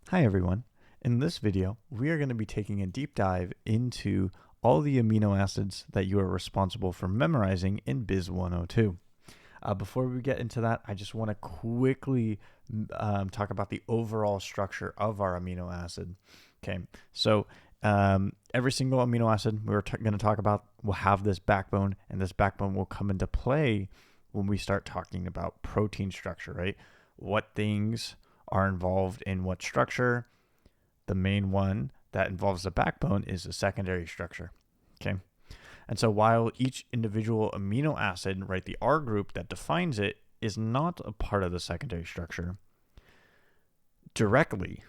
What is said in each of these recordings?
Hi everyone. In this video, we are going to be taking a deep dive into all the amino acids that you are responsible for memorizing in Bis102. Before we get into that, I just want to quickly talk about the overall structure of our amino acid. Okay, so every single amino acid we're going to talk about will have this backbone, and this backbone will come into play when we start talking about protein structure, right? What things are involved in what structure. The main one that involves the backbone is the secondary structure. Okay. And so while each individual amino acid, right, the R group that defines it is not a part of the secondary structure, directly,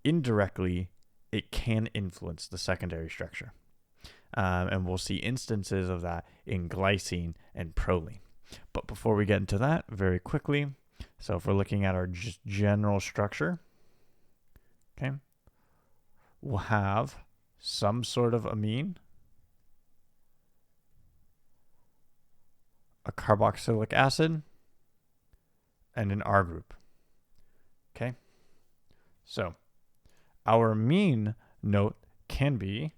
indirectly, it can influence the secondary structure. And we'll see instances of that in glycine and proline. But before we get into that, very quickly, so if we're looking at our just general structure, okay, we'll have some sort of amine, a carboxylic acid, and an R group. Okay, so our amine note can be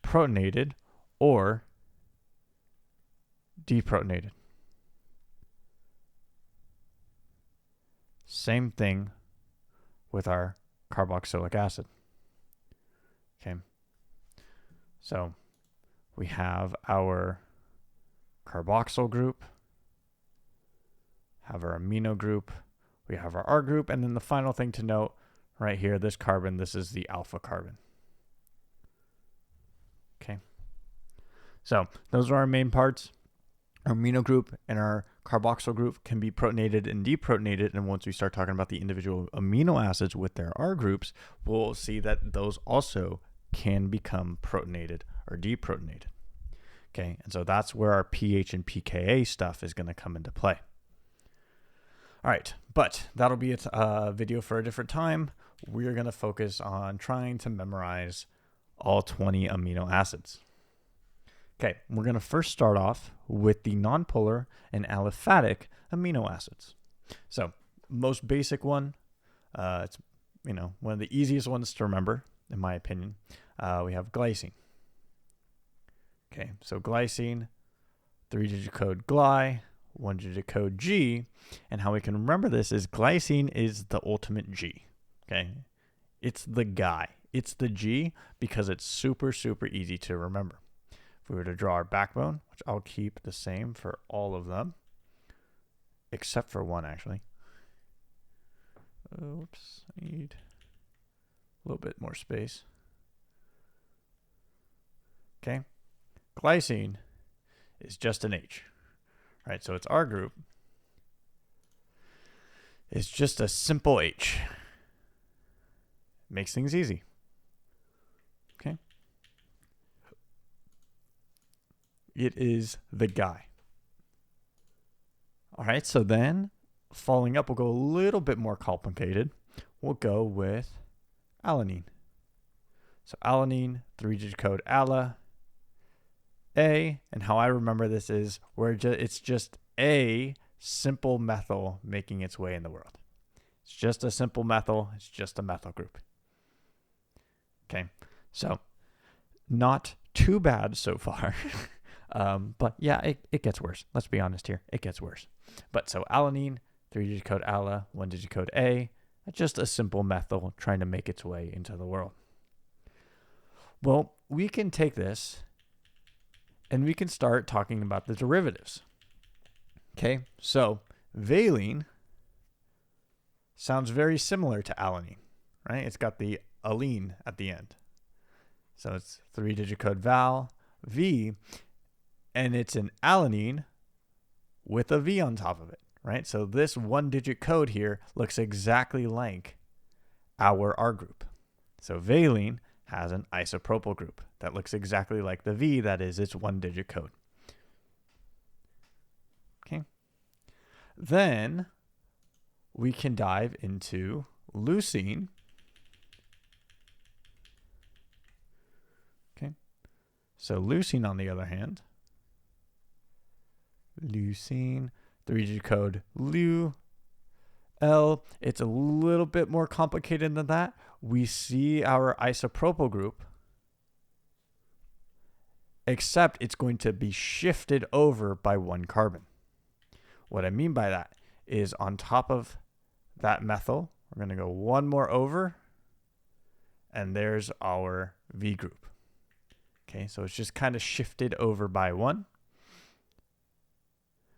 protonated or deprotonated. Same thing with our carboxylic acid. Okay, so we have our carboxyl group, have our amino group, we have our R group, and then the final thing to note right here, this carbon, this is the alpha carbon. Okay, so those are our main parts. Our amino group and our carboxyl group can be protonated and deprotonated, and once we start talking about the individual amino acids with their R groups, we'll see that those also can become protonated or deprotonated. Okay, and so that's where our pH and pKa stuff is going to come into play. All right, but that'll be a video for a different time. We're going to focus on trying to memorize all 20 amino acids. Okay, we're going to first start off with the nonpolar and aliphatic amino acids. So, most basic one, it's one of the easiest ones to remember, in my opinion. We have glycine. Okay, so glycine, 3-digit code gly, 1-digit code G, and how we can remember this is glycine is the ultimate G. Okay, it's the guy, it's the G because it's super, super easy to remember. If we were to draw our backbone, which I'll keep the same for all of them, except for one actually. Oops, I need a little bit more space. Okay, glycine is just an H. All right, so it's R group. It's just a simple H. Makes things easy. Okay. It is the guy. All right, so then following up, we'll go a little bit more complicated. We'll go with alanine. So alanine, 3-digit code ALA, A, and how I remember this is it's just a simple methyl making its way in the world. It's just a simple methyl. It's just a methyl group. Okay, so not too bad so far. But yeah, it gets worse. Let's be honest here. It gets worse. But so alanine, 3-digit code ALA, 1-digit code A, just a simple methyl trying to make its way into the world. Well, we can take this and we can start talking about the derivatives. Okay, so valine sounds very similar to alanine, right? It's got the alene at the end. So it's 3-digit code val, V, and it's an alanine with a V on top of it, right? So this 1-digit code here looks exactly like our R group. So valine has an isopropyl group that looks exactly like the V that is its 1-digit code. Okay. Then we can dive into leucine. Okay. So leucine, on the other hand, leucine, 3-digit code Lu, L, it's a little bit more complicated than that. We see our isopropyl group, except it's going to be shifted over by one carbon. What I mean by that is on top of that methyl, we're going to go one more over, and there's our V group. Okay, so it's just kind of shifted over by one.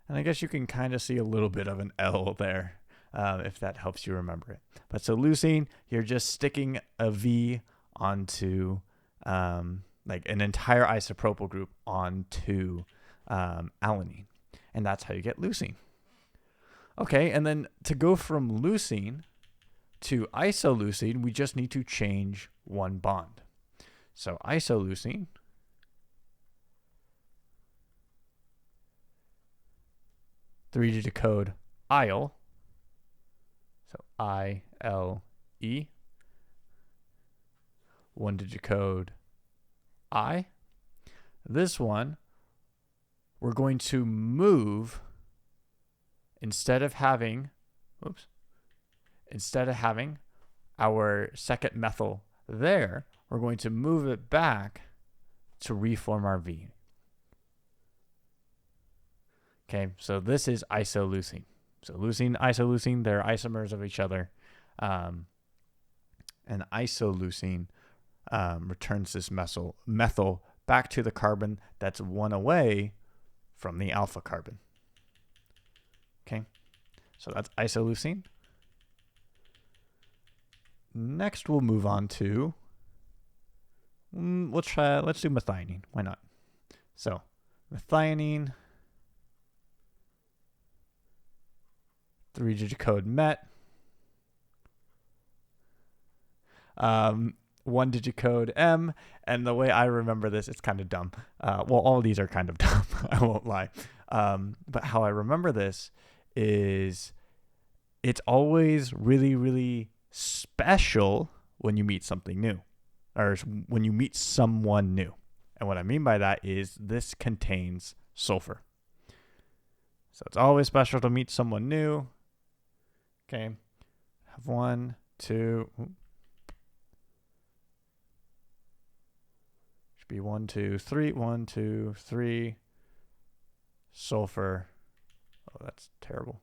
And I guess you can kind of see a little bit of an L there, if that helps you remember it. But so leucine, you're just sticking a V onto like an entire isopropyl group onto alanine. And that's how you get leucine. Okay, and then to go from leucine to isoleucine, we just need to change one bond. So isoleucine, three-digit code IL, so I-L-E, one-digit code I. This one, we're going to move, instead of having our second methyl there, we're going to move it back to reform our V. Okay, so this is isoleucine. So leucine, isoleucine, they're isomers of each other. And isoleucine returns this methyl back to the carbon that's one away from the alpha carbon. Okay, so that's isoleucine. Next, we'll move on to, let's do methionine. Why not? So methionine, three-digit code MET, one-digit code M, and the way I remember this, it's kind of dumb. Well, all of these are kind of dumb, I won't lie. But how I remember this is it's always really, really special when you meet something new, or when you meet someone new. And what I mean by that is this contains sulfur. So it's always special to meet someone new. Okay, have 1, 2, should be 1, 2, 3, 1, 2, 3, sulfur. Oh, that's terrible.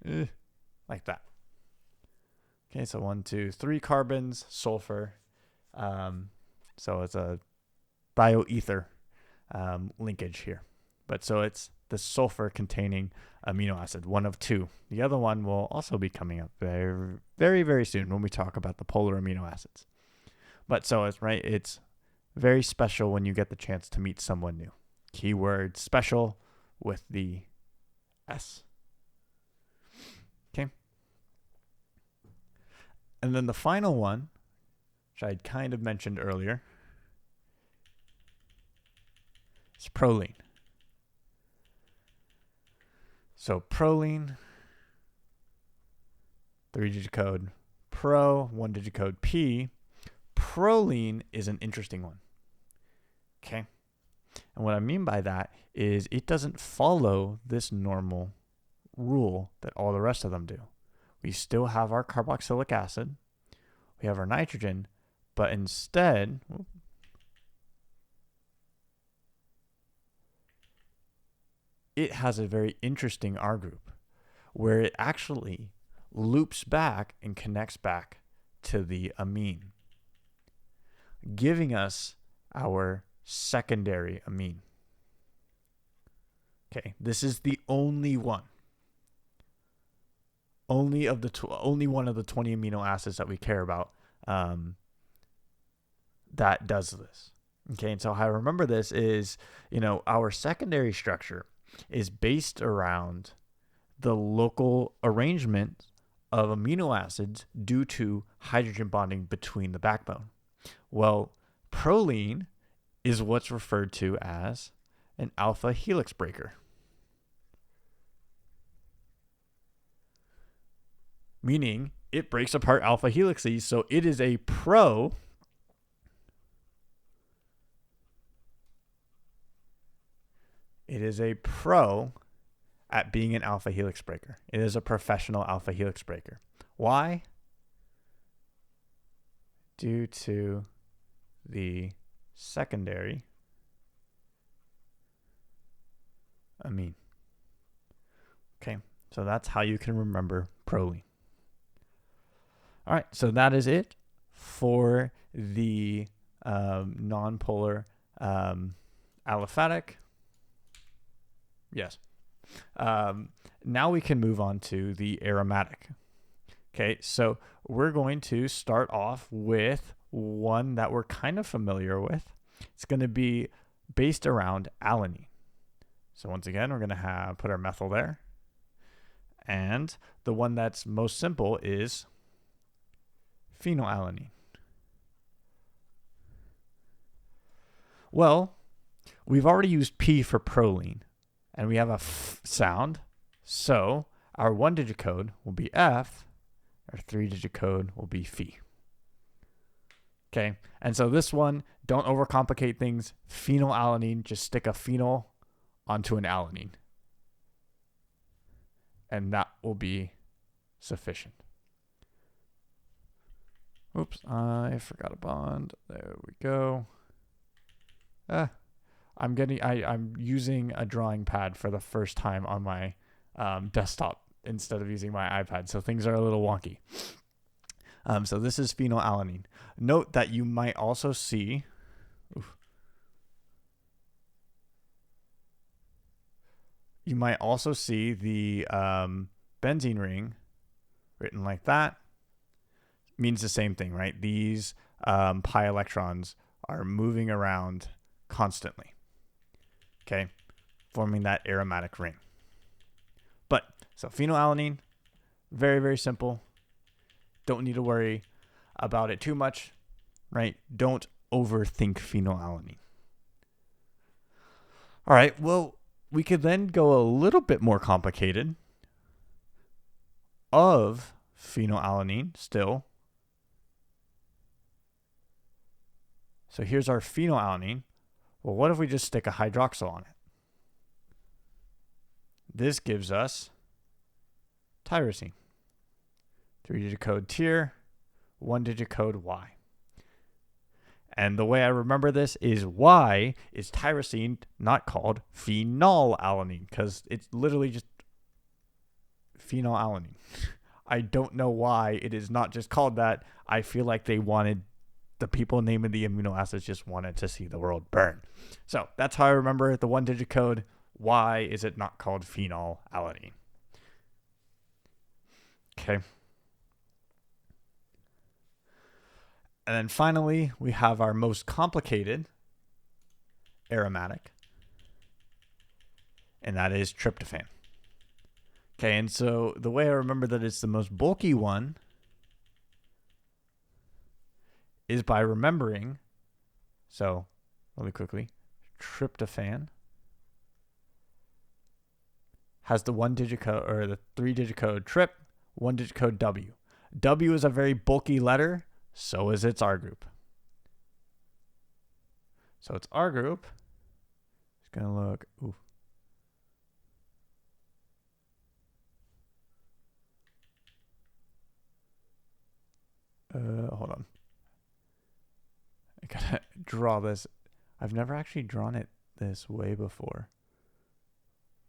Like that. Okay, so 1, 2, 3 carbons, sulfur. So it's a bioether linkage here. But so it's the sulfur containing amino acid, one of two. The other one will also be coming up very, very, very soon when we talk about the polar amino acids. But so it's right, it's very special when you get the chance to meet someone new. Keyword special with the S. Okay. And then the final one, which I had kind of mentioned earlier, is proline. So proline, 3-digit code pro, 1-digit code P. Proline is an interesting one. Okay. And what I mean by that is it doesn't follow this normal rule that all the rest of them do. We still have our carboxylic acid, we have our nitrogen, but instead, it has a very interesting R group where it actually loops back and connects back to the amine, giving us our secondary amine. Okay, this is the only one. Only one of the 20 amino acids that we care about that does this. Okay, and so how I remember this is, our secondary structure is based around the local arrangement of amino acids due to hydrogen bonding between the backbone. Well, proline is what's referred to as an alpha helix breaker. Meaning it breaks apart alpha helices, so it is a pro at being an alpha helix breaker. It is a professional alpha helix breaker. Why? Due to the secondary amine. Okay, so that's how you can remember proline. All right, so that is it for the nonpolar aliphatic. Yes. Now we can move on to the aromatic. Okay, so we're going to start off with one that we're kind of familiar with. It's going to be based around alanine. So once again, we're going to put our methyl there. And the one that's most simple is phenylalanine. Well, we've already used P for proline, and we have a F sound. So our 1-digit code will be F, our 3-digit code will be Phe. Okay, and so this one, don't overcomplicate things. Phenylalanine, just stick a phenyl onto an alanine. And that will be sufficient. Oops, I forgot a bond. There we go. I'm using a drawing pad for the first time on my desktop instead of using my iPad, so things are a little wonky. So this is phenylalanine. Note that you might also see. You might also see the benzene ring written like that. Means the same thing, right? These pi electrons are moving around constantly, okay, forming that aromatic ring. But so phenylalanine, very, very simple. Don't need to worry about it too much, right? Don't overthink phenylalanine. All right, well, we could then go a little bit more complicated of phenylalanine still. So here's our phenylalanine. Well, what if we just stick a hydroxyl on it? This gives us tyrosine. 3-digit code tier, 1-digit code Y. And the way I remember this is Y is tyrosine, not called phenylalanine, because it's literally just phenylalanine. I don't know why it is not just called that. I feel like the people naming the amino acids just wanted to see the world burn. So that's how I remember the 1-digit code. Why is it not called phenylalanine? Okay. And then finally, we have our most complicated aromatic, and that is tryptophan. Okay, and so the way I remember that it's the most bulky one is by remembering, so really quickly, tryptophan has the 1-digit code, or the 3-digit code trip, 1-digit code W. W is a very bulky letter, so is its R group. So its R group is going to look, hold on. I gotta draw this. I've never actually drawn it this way before.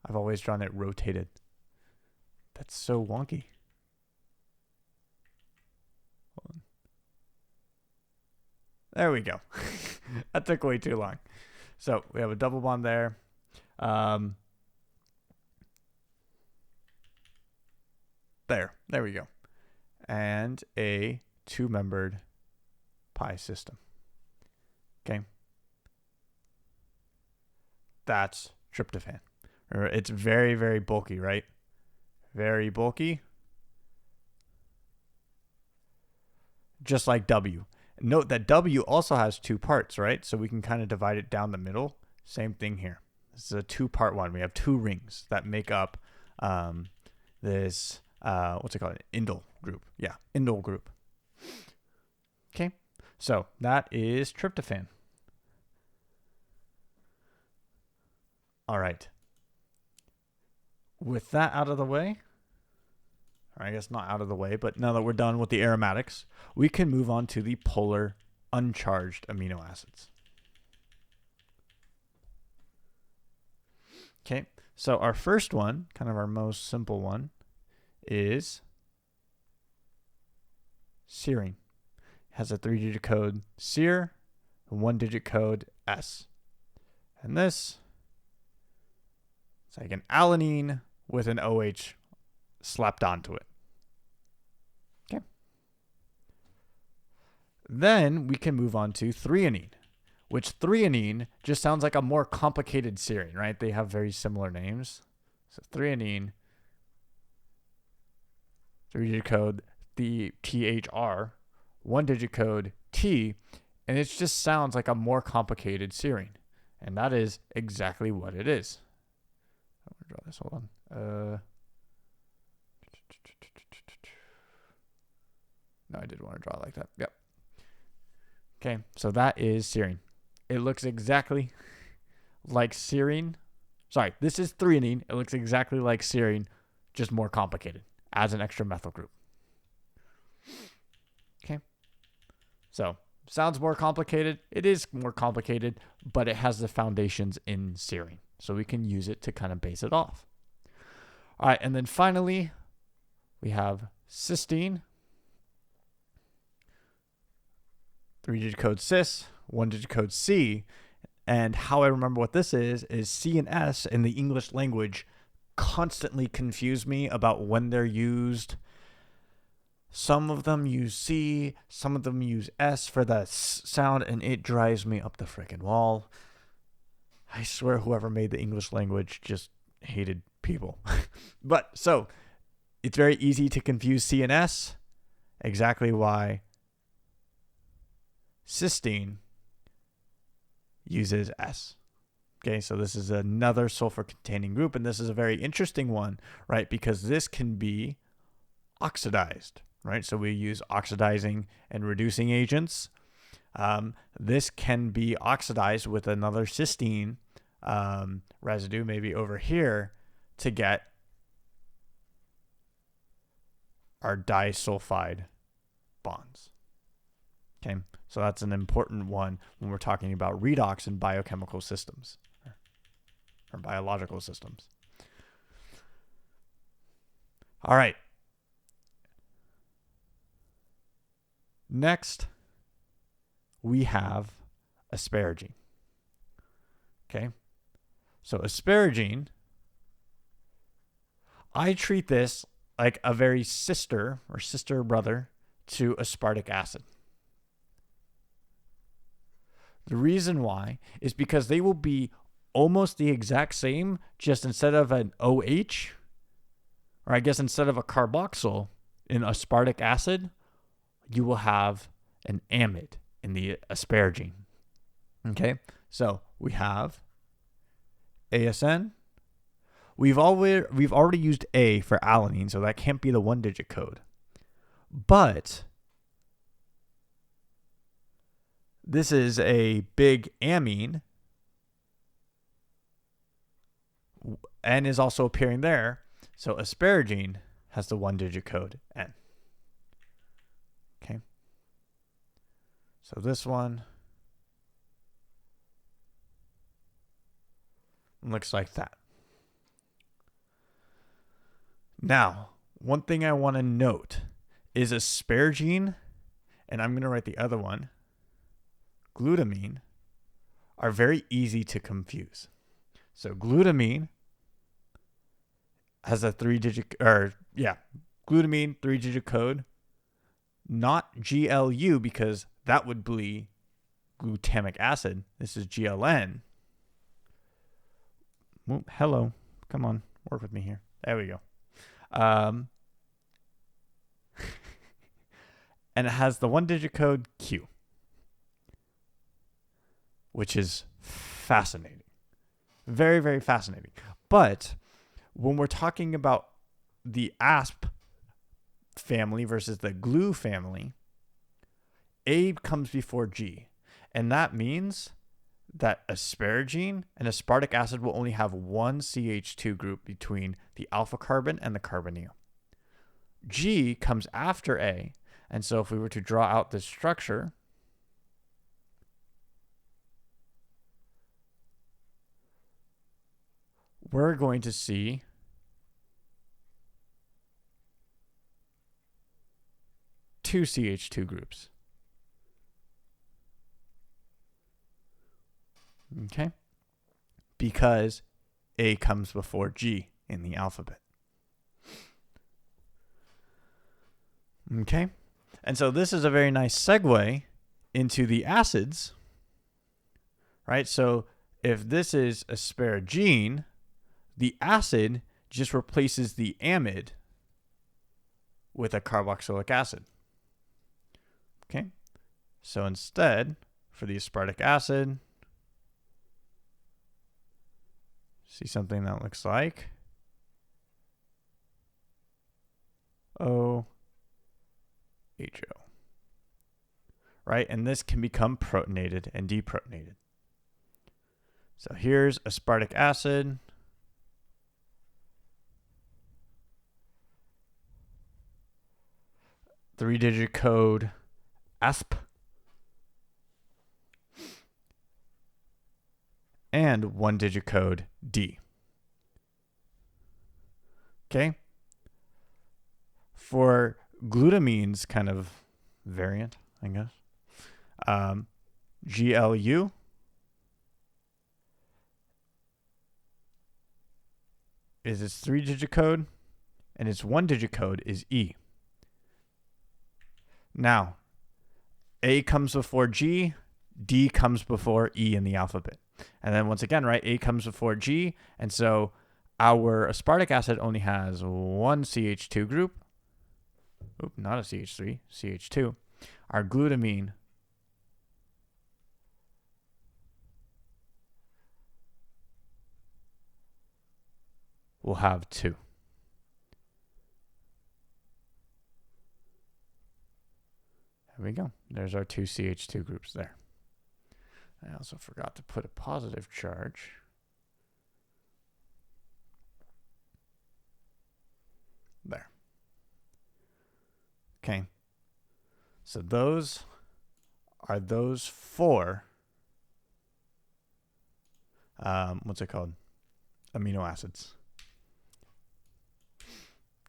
I've always drawn it rotated. That's so wonky. Hold on. There we go. That took way too long. So we have a double bond there. There we go. And a 2-membered pi system. Okay. That's tryptophan. It's very, very bulky, right? Very bulky. Just like W. Note that W also has 2 parts, right? So we can kind of divide it down the middle. Same thing here. This is a 2-part one. We have 2 rings that make up this, what's it called? Indole group. Yeah, indole group. Okay, so that is tryptophan. All right. with that out of the way, or I guess not out of the way, but now that we're done with the aromatics, we can move on to the polar uncharged amino acids. Okay, so our first one, kind of our most simple one, is serine. It has a 3-digit code SER, a 1-digit code S. And this, it's like an alanine with an OH slapped onto it. Okay. Then we can move on to threonine, which threonine just sounds like a more complicated serine, right? They have very similar names. So threonine, 3-digit code the THR, 1-digit code T, and it just sounds like a more complicated serine. And that is exactly what it is. I'm going to draw this, hold on. No, I did want to draw it like that. Yep. Okay, so that is serine. It looks exactly like serine. Sorry, this is threonine. It looks exactly like serine, just more complicated. Adds an extra methyl group. Okay. So, sounds more complicated. It is more complicated, but it has the foundations in serine. So we can use it to kind of base it off. All right, and then finally, we have cysteine. 3-digit code cis, 1-digit code C. And how I remember what this is C and S in the English language constantly confuse me about when they're used. Some of them use C, some of them use S for the S sound, and it drives me up the frickin' wall. I swear whoever made the English language just hated people. But so it's very easy to confuse C and S. Exactly why cysteine uses S. Okay, so this is another sulfur-containing group, and this is a very interesting one, right? Because this can be oxidized, right? So we use oxidizing and reducing agents. This can be oxidized with another cysteine residue, maybe over here, to get our disulfide bonds. Okay, so that's an important one when we're talking about redox in biochemical systems or biological systems. All right. Next, we have asparagine. Okay, so asparagine, I treat this like a very sister or sister brother to aspartic acid. The reason why is because they will be almost the exact same, just instead of an OH, or I guess instead of a carboxyl in aspartic acid, you will have an amide in the asparagine. Okay, so we have ASN. We've already used A for alanine, so that can't be the 1-digit code. But this is a big amine, N is also appearing there. So asparagine has the 1-digit code N. Okay. So this one looks like that. Now, one thing I want to note is asparagine, and I'm going to write the other one, glutamine, are very easy to confuse. So glutamine has a 3-digit, glutamine 3-digit code, not GLU, because that would be glutamic acid. This is GLN. Well, hello, come on, work with me here. There we go. And it has the 1-digit code Q, which is fascinating. Very, very fascinating. But when we're talking about the asp family versus the GLU family, A comes before G. And that means that asparagine and aspartic acid will only have one CH2 group between the alpha carbon and the carbonyl. G comes after A, and so if we were to draw out this structure, we're going to see two CH2 groups. Okay? Because A comes before G in the alphabet. Okay? And so this is a very nice segue into the acids, right? So if this is asparagine, the acid just replaces the amide with a carboxylic acid. Okay? So instead, for the aspartic acid, see something that looks like OHO. Right? And this can become protonated and deprotonated. So here's aspartic acid. Three-digit code ASP. And one-digit code D. Okay? For glutamine's kind of variant, I guess, GLU is its three-digit code, and its one-digit code is E. Now, A comes before G, D comes before E in the alphabet. And then once again, right, A comes before G, and so our aspartic acid only has one CH2 group. Oop, not a CH3, CH2. Our glutamine will have two. There we go. There's our two CH2 groups there. I also forgot to put a positive charge. There. Okay. So those are those four, what's it called? Amino acids.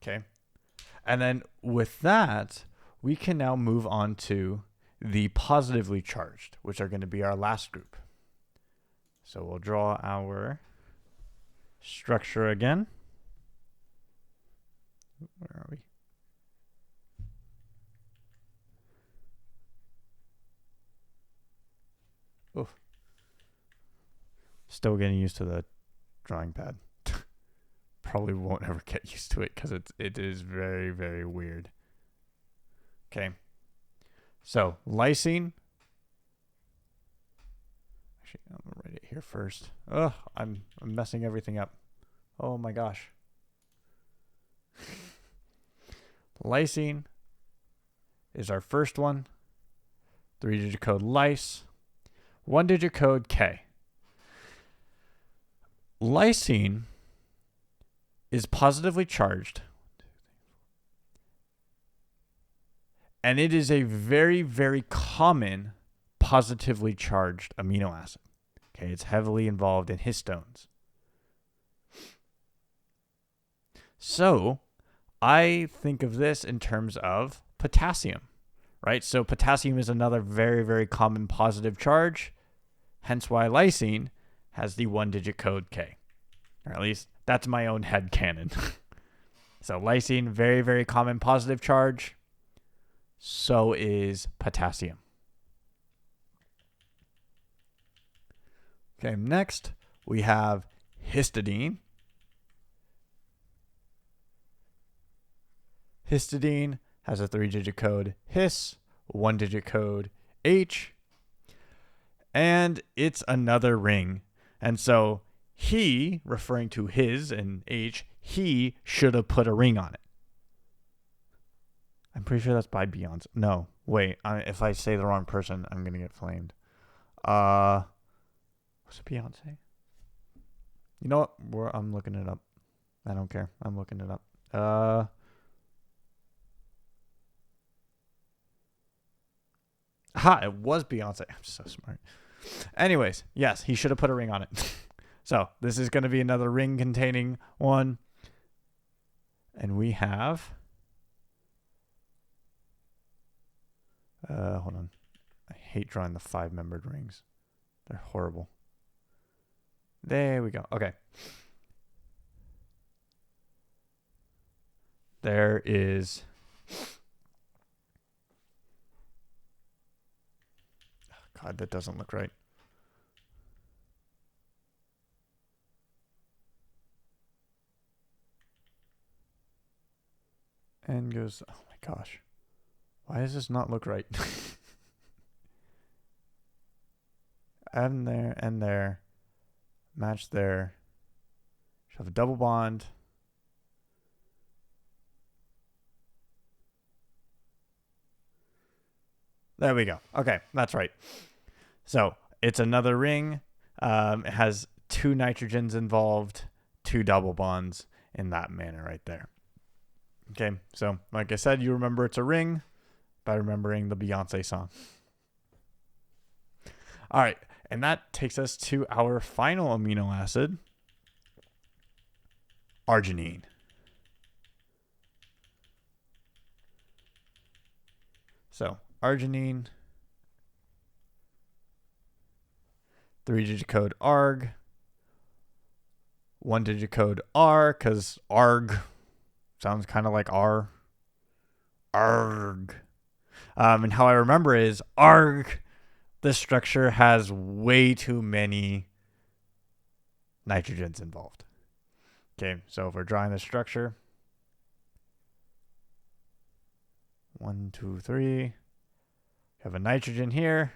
Okay. And then with that, we can now move on to the positively charged, which are going to be our last group. So we'll draw our structure again. Where are we? Oof. Still getting used to the drawing pad. Probably won't ever get used to it because it is very, very weird. Okay. So lysine. Actually, I'm gonna write it here first. Oh, I'm messing everything up. Oh my gosh. Lysine is our first one. Three-digit code lys. One-digit code K. Lysine is positively charged. And it is a very, very common positively charged amino acid. Okay, it's heavily involved in histones. So I think of this in terms of potassium, right? So potassium is another very, very common positive charge, hence why lysine has the one-digit code K. Or at least that's my own head canon. So lysine, very, very common positive charge. So is potassium. Okay, next we have histidine. Histidine has a three-digit code His, one-digit code H, and it's another ring. And so he, referring to his and H, he should have put a ring on it. I'm pretty sure that's by Beyonce. No, wait. If I say the wrong person, I'm going to get flamed. Was it Beyonce? You know what? I'm looking it up. I don't care. I'm looking it up. It was Beyonce. I'm so smart. Anyways, yes, he should have put a ring on it. So this is going to be another ring containing one. And we have... hold on. I hate drawing the 5-membered rings. They're horrible. There we go. Okay. There is... God, that doesn't look right. And goes... Oh my gosh. Why does this not look right? And there, and there. Match there. Should have a double bond. There we go. Okay, that's right. So it's another ring. It has 2 nitrogens involved, 2 double bonds in that manner right there. Okay, so like I said, you remember it's a ring by remembering the Beyonce song. All right, and that takes us to our final amino acid, arginine. So arginine, 3-digit code ARG, 1-digit code R, because ARG sounds kind of like R. ARG. And how I remember is ARG, this structure has way too many nitrogens involved. Okay, so if we're drawing the structure, 1, 2, 3, have a nitrogen here.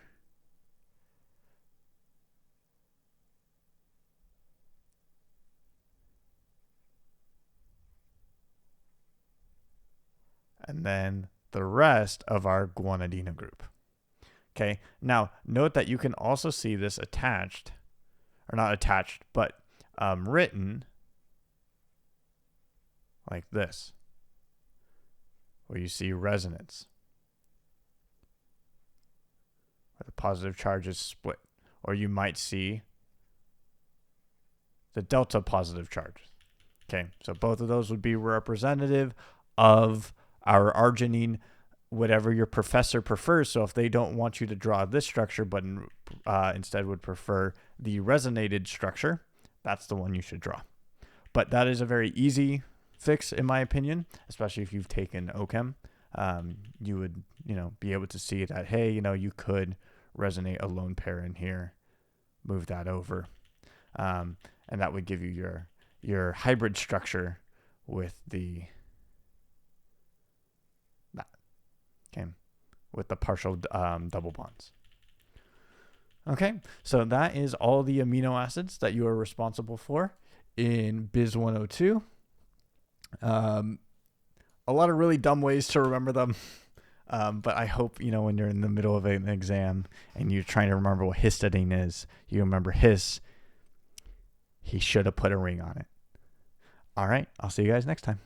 And then the rest of our guanidino group. Okay, now note that you can also see this attached, or not attached, but written like this, where you see resonance, where the positive charge is split, or you might see the delta positive charge. Okay, so both of those would be representative of our arginine, whatever your professor prefers. So if they don't want you to draw this structure, but instead would prefer the resonated structure, that's the one you should draw. But that is a very easy fix, in my opinion, especially if you've taken OChem. You would, be able to see that, hey, you could resonate a lone pair in here, move that over, and that would give you your hybrid structure with the with the partial double bonds. Okay, so that is all the amino acids that you are responsible for in Bis102. A lot of really dumb ways to remember them, but I hope, when you're in the middle of an exam and you're trying to remember what histidine is, you remember his. He should have put a ring on it. All right, I'll see you guys next time.